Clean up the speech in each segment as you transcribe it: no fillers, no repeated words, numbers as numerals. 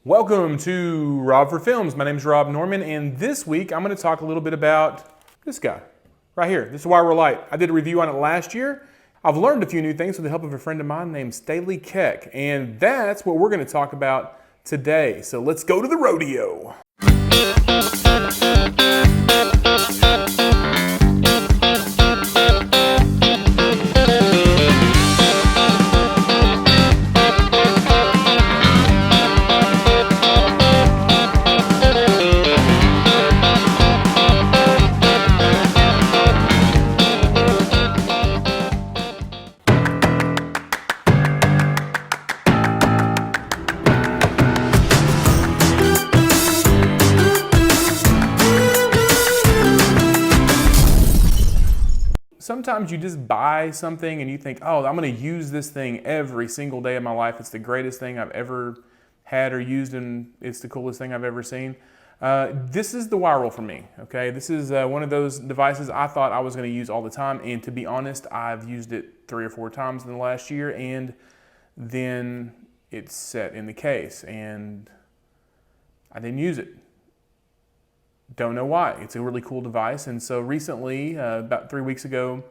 Welcome to Rob for Films. My name is Rob Norman, and this week I'm going to talk a little bit about this guy right here. This is Wiral Lite. I did a review on it last year. I've learned a few new things with the help of a friend of mine named Staley Keck, and that's what we're going to talk about today. So let's go to the rodeo. Sometimes you just buy something and you think, oh, I'm going to use this thing every single day of my life. It's the greatest thing I've ever had or used, and it's the coolest thing I've ever seen. This is the Wiral for me, okay? This is one of those devices I thought I was going to use all the time, and to be honest, I've used it 3 or 4 times in the last year, and then it's set in the case, and I didn't use it. Don't know why. It's a really cool device. And so recently, about 3 weeks ago,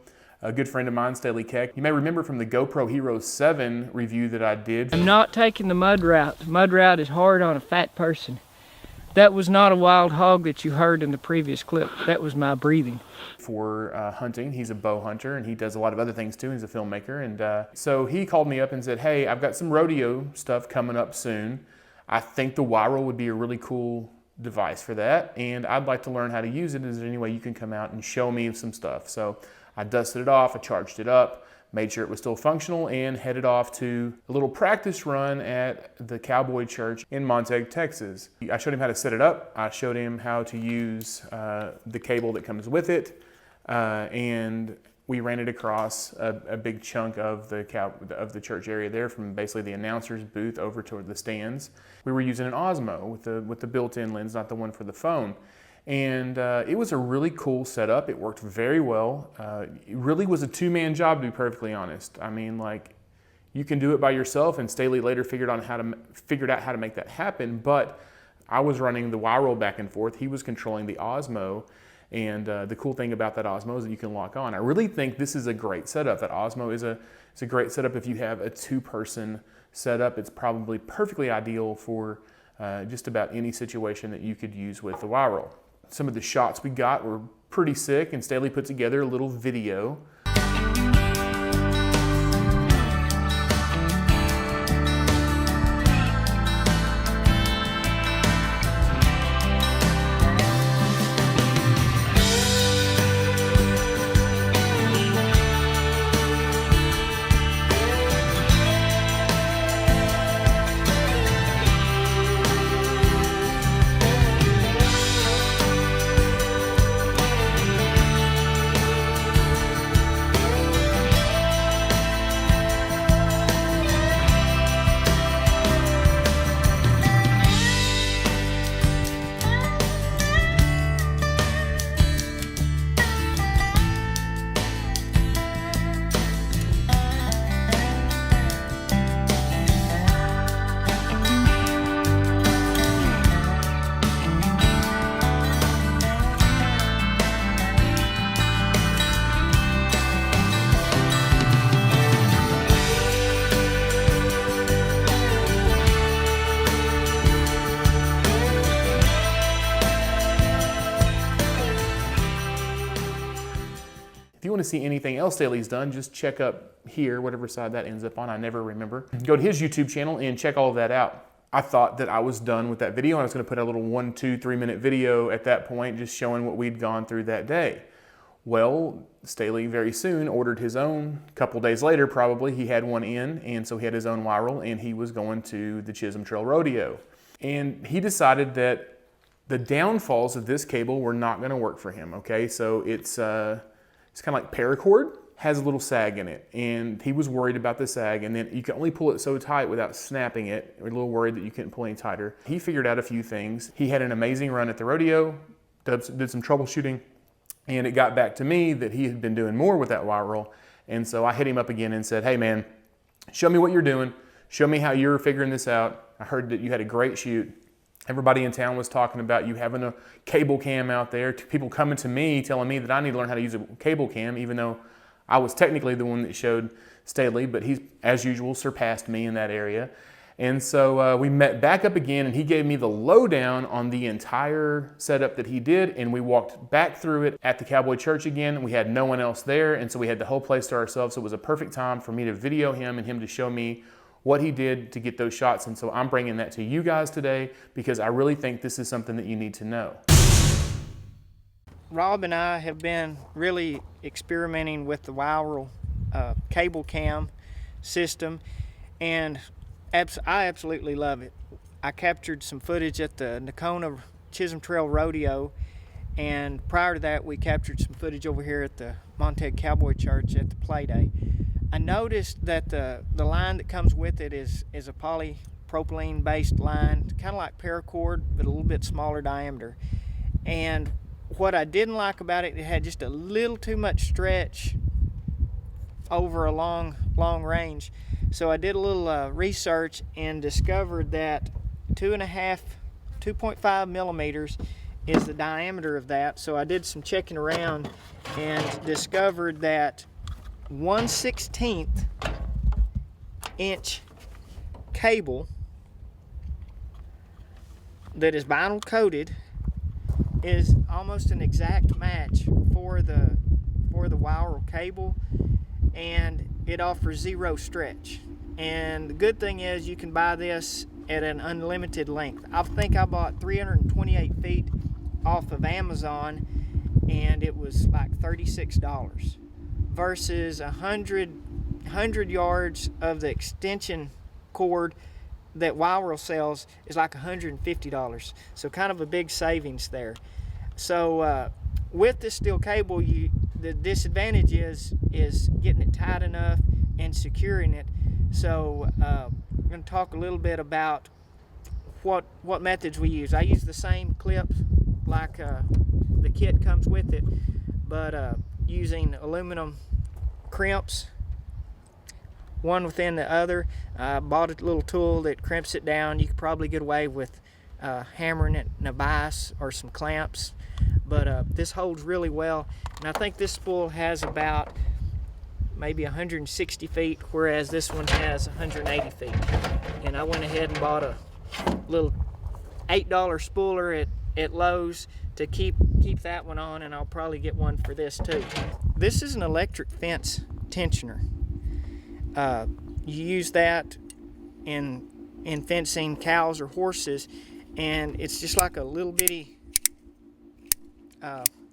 a good friend of mine, Staley Keck, you may remember from the GoPro Hero 7 review that I did. I'm not taking the mud route. The mud route is hard on a fat person. That was not a wild hog that you heard in the previous clip. That was my breathing. For hunting. He's a bow hunter, and he does a lot of other things too. He's a filmmaker. And so he called me up and said, hey, I've got some rodeo stuff coming up soon. I think the Wiral would be a really cool device for that, and I'd like to learn how to use it. Is there any way you can come out and show me some stuff? So I dusted it off, I charged it up, made sure it was still functional, and headed off to a little practice run at the Cowboy Church in Montague, Texas. I showed him how to set it up. I showed him how to use the cable that comes with it, and we ran it across a big chunk of the church area there, from basically the announcer's booth over to the stands. We were using an Osmo with the built-in lens, not the one for the phone. And it was a really cool setup. It worked very well. It really was a two-man job, to be perfectly honest. I mean, like, you can do it by yourself, and Staley later figured out how to make that happen, but I was running the Wiral back and forth. He was controlling the Osmo. And the cool thing about that Osmo is that you can lock on. I really think this is a great setup. That Osmo is a great setup if you have a 2-person setup. It's probably perfectly ideal for just about any situation that you could use with the Wiral. Some of the shots we got were pretty sick, and Staley put together a little video. If you want to see anything else Staley's done, just check up here, whatever side that ends up on, I never remember. Go to his YouTube channel and check all of that out. I thought that I was done with that video, and I was going to put a little 1, 2, 3 minute video at that point, just showing what we'd gone through that day. Well, Staley very soon ordered his own. A couple days later, probably, he had one in, and so he had his own Wiral, and he was going to the Chisholm Trail Rodeo. And he decided that the downfalls of this cable were not going to work for him, okay? So it's kind of like paracord, has a little sag in it, and he was worried about the sag, and then you can only pull it so tight without snapping it. We're a little worried that you couldn't pull any tighter. He figured out a few things. He had an amazing run at the rodeo, did some troubleshooting, and it got back to me that he had been doing more with that Wiral. And so I hit him up again and said, hey man, show me what you're doing. Show me how you're figuring this out. I heard that you had a great shoot. Everybody in town was talking about you having a cable cam out there. People coming to me telling me that I need to learn how to use a cable cam, even though I was technically the one that showed Staley, but he, as usual, surpassed me in that area. And so we met back up again, and he gave me the lowdown on the entire setup that he did, and we walked back through it at the Cowboy Church again. We had no one else there, and so we had the whole place to ourselves. So it was a perfect time for me to video him and him to show me what he did to get those shots. And so I'm bringing that to you guys today because I really think this is something that you need to know. Rob and I have been really experimenting with the Wiral cable cam system, and I absolutely love it. I captured some footage at the Nocona Chisholm Trail Rodeo, and prior to that we captured some footage over here at the Montague Cowboy Church at the Play Day. I noticed that the line that comes with it is a polypropylene based line, kind of like paracord, but a little bit smaller diameter. And what I didn't like about it, it had just a little too much stretch over a long range. So I did a little research and discovered that 2.5 millimeters is the diameter of that. So I did some checking around and discovered that 1/16 inch cable that is vinyl coated is almost an exact match for the Wiral cable, and it offers zero stretch. And the good thing is you can buy this at an unlimited length. I think I bought 328 feet off of Amazon, and it was like $36 versus 100 yards of the extension cord that Wiral sells is like $150. So kind of a big savings there. So with this steel cable, the disadvantage is getting it tight enough and securing it. So I'm going to talk a little bit about what methods we use. I use the same clips like the kit comes with it, but using aluminum crimps, one within the other. I bought a little tool that crimps it down. You could probably get away with hammering it in a vise or some clamps, but this holds really well. And I think this spool has about maybe 160 feet, whereas this one has 180 feet. And I went ahead and bought a little $8 spooler at Lowe's to keep that one on, and I'll probably get one for this too. This is an electric fence tensioner. You use that in fencing cows or horses, and it's just like a little bitty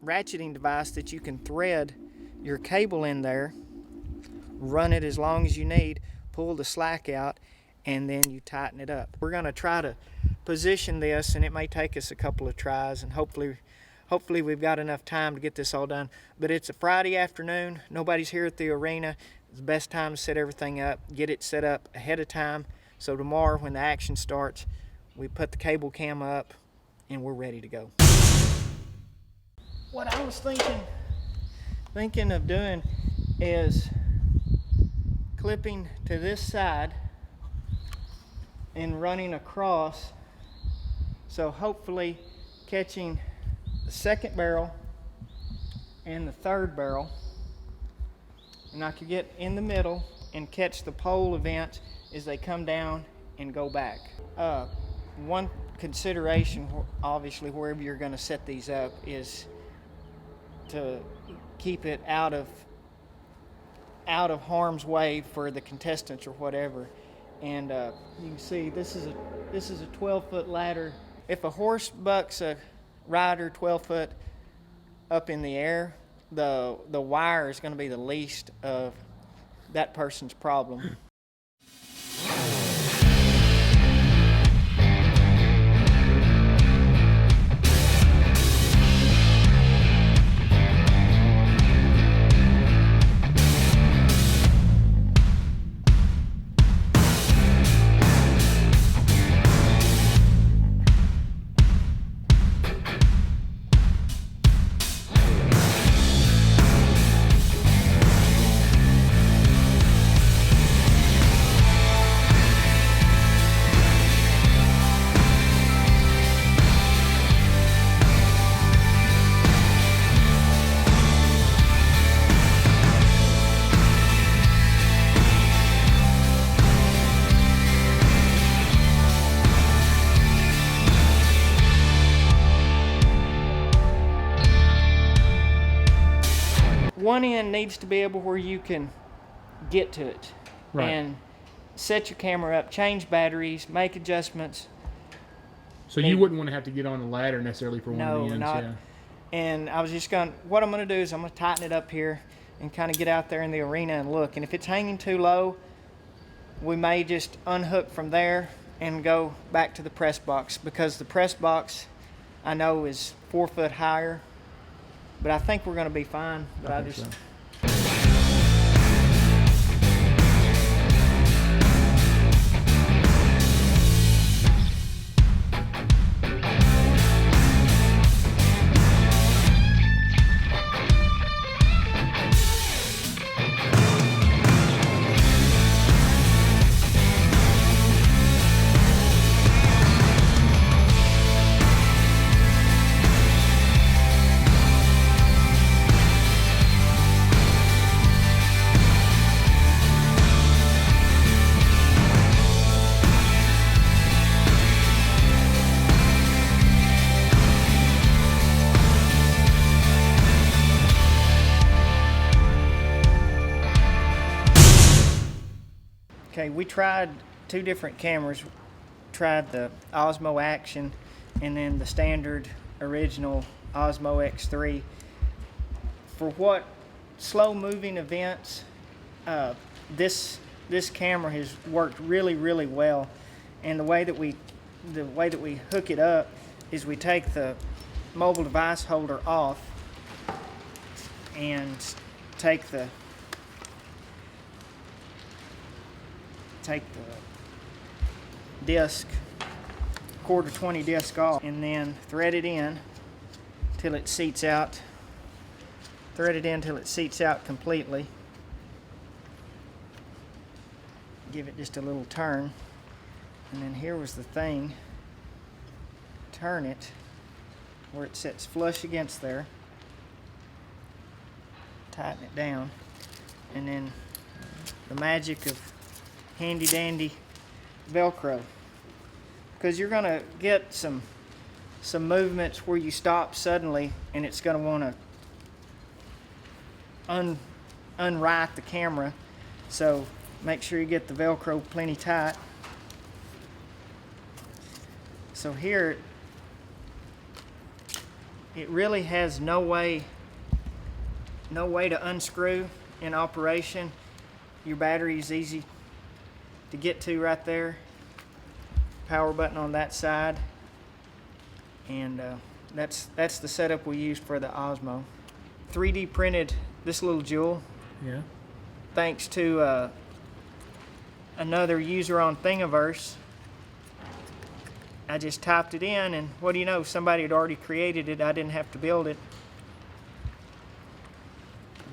ratcheting device that you can thread your cable in there, run it as long as you need, pull the slack out, and then you tighten it up. We're going to try to position this, and it may take us a couple of tries, and hopefully we've got enough time to get this all done. But it's a Friday afternoon, nobody's here at the arena. It's the best time to set everything up, get it set up ahead of time, so tomorrow when the action starts, we put the cable cam up and we're ready to go. What I was thinking of doing is clipping to this side and running across, so hopefully catching the second barrel and the third barrel, and I could get in the middle and catch the pole events as they come down and go back. One consideration, obviously, wherever you're going to set these up, is to keep it out of harm's way for the contestants or whatever. And you can see this is a 12-foot ladder. If a horse bucks a rider 12 foot up in the air, the wire is going to be the least of that person's problem. one end needs to be able where you can get to it. Right. And set your camera up, change batteries, make adjustments. So you wouldn't want to have to get on the ladder necessarily for one of the ends. No, not. Yeah. And I was just what I'm going to do is I'm going to tighten it up here and kind of get out there in the arena and look. And if it's hanging too low, we may just unhook from there and go back to the press box, because the press box I know is 4 foot higher, but I think we're going to be fine. But I just. So. Okay, we tried 2 different cameras. Tried the Osmo Action and then the standard original Osmo X3. For what slow moving events, this camera has worked really, really well. And the way that we hook it up is we take the mobile device holder off and take the disc, quarter 20 disc off, and then thread it in till it seats out. Thread it in till it seats out completely. Give it just a little turn, and then here was the thing. Turn it where it sits flush against there. Tighten it down, and then the magic of handy dandy Velcro, because you're going to get some movements where you stop suddenly and it's going to want to unright the camera, so make sure you get the Velcro plenty tight. So here it really has no way to unscrew in operation. Your battery is easy to get to right there. Power button on that side, and that's the setup we used for the Osmo. 3D printed this little jewel. Yeah. Thanks to another user on Thingiverse. I just typed it in, and what do you know? Somebody had already created it. I didn't have to build it.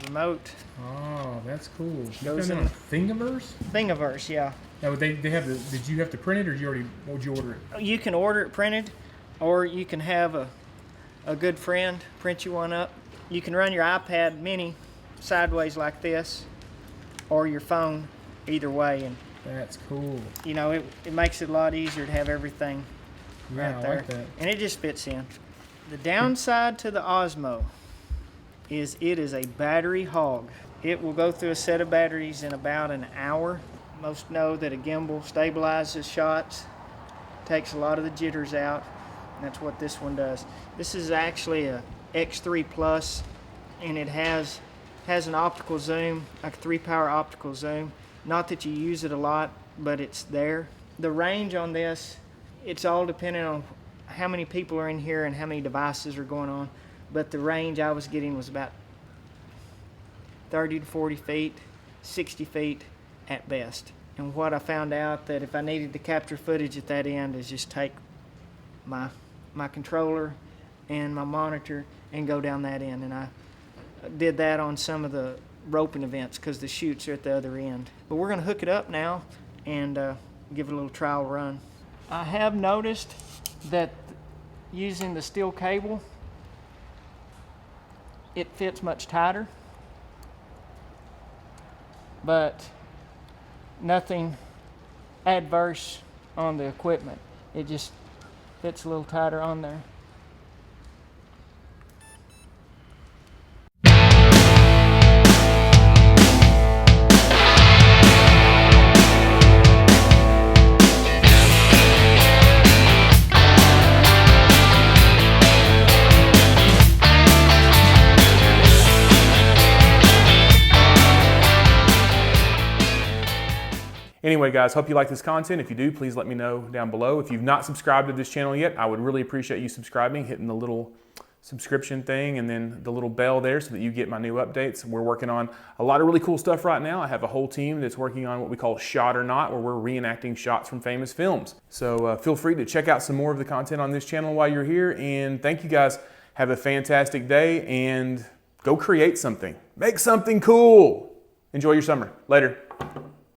Remote. Oh, that's cool. Goes in Thingiverse? Thingiverse, yeah. Now, they have did you have to print it, or what would you order it? You can order it printed, or you can have a good friend print you one up. You can run your iPad mini sideways like this, or your phone, either way. And that's cool. You know, it makes it a lot easier to have everything right there. I like that. And it just fits in. The downside to the Osmo is it is a battery hog. It will go through a set of batteries in about an hour. Most know that a gimbal stabilizes shots, takes a lot of the jitters out, and that's what this one does. This is actually a X3 Plus, and it has an optical zoom, like a 3-power optical zoom. Not that you use it a lot, but it's there. The range on this, it's all dependent on how many people are in here and how many devices are going on, but the range I was getting was about 30 to 40 feet, 60 feet at best. And what I found out that if I needed to capture footage at that end is just take my controller and my monitor and go down that end. And I did that on some of the roping events because the chutes are at the other end. But we're going to hook it up now and give it a little trial run. I have noticed that using the steel cable, it fits much tighter, but nothing adverse on the equipment. It just fits a little tighter on there. Anyway, guys, hope you like this content. If you do, please let me know down below. If you've not subscribed to this channel yet, I would really appreciate you subscribing, hitting the little subscription thing and then the little bell there so that you get my new updates. We're working on a lot of really cool stuff right now. I have a whole team that's working on what we call Shot or Not, where we're reenacting shots from famous films. So feel free to check out some more of the content on this channel while you're here. And thank you guys. Have a fantastic day and go create something. Make something cool. Enjoy your summer. Later.